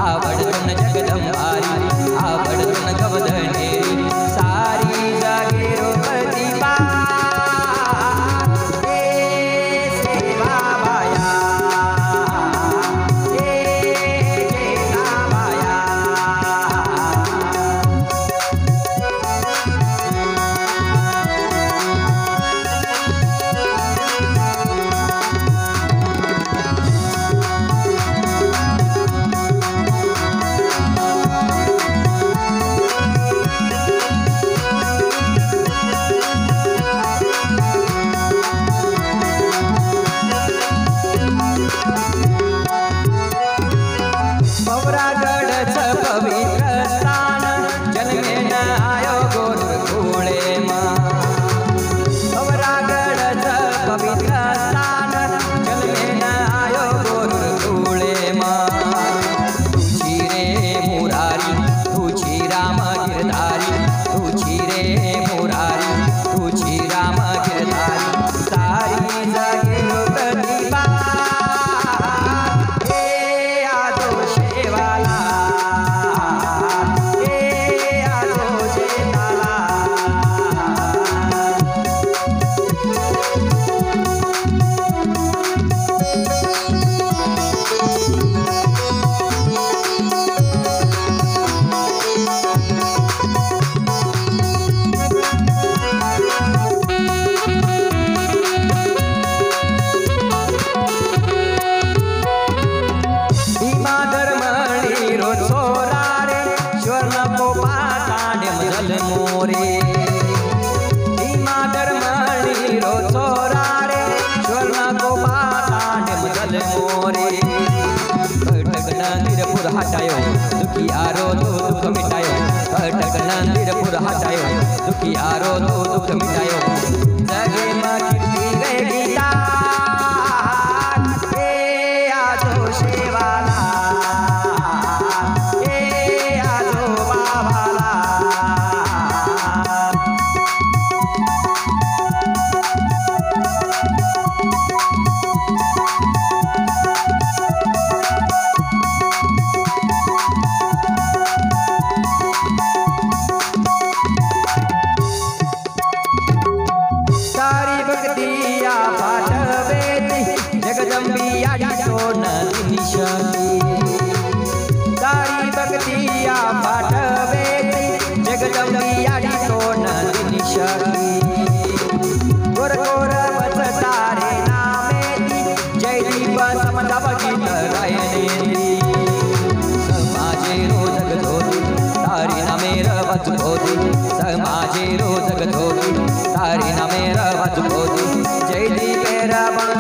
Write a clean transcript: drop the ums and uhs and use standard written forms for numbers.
आवडतुन जगदंबारी आवडतुन गवधनेरी सारी जागे प्रतिभा सेवा बाया बाया पवित्र स्थान जन्मे न आयो गोरखोळे मां पवरागढ़ पवित्र स्थान जन्मे न आयो गोरखोळे मां तुझी रे मुरारी तुझी राम गिरधारी तुझी रे मुरारी तुझी राम गिरधारी सारी जगे प्रतिभा मोरे धीमा धर्मणी रो छोरा रे स्वर्ण गोपाल मदल मोरे भटक नंदीरपुर हटायो दुखियारो तो दुख मिटायो भटक नंदीरपुर हटायो दुखियारो तो दुख मिटायो जगे में कीर्ति गए गीता आजो सेवाला आजो बाबाला भक्तिया पाठवेती जगदंबिया सोन निशानी सारी भक्तिया पाठवेती जगदंबिया सोन निशानी गोर गोर बस तारे नामेती जय दीप समदव गीत गायनेती समाजे रो जगदोती तारी नामे रवच होती समाजे रो जगदोती तारी नामे रवच होती जय दीप रावण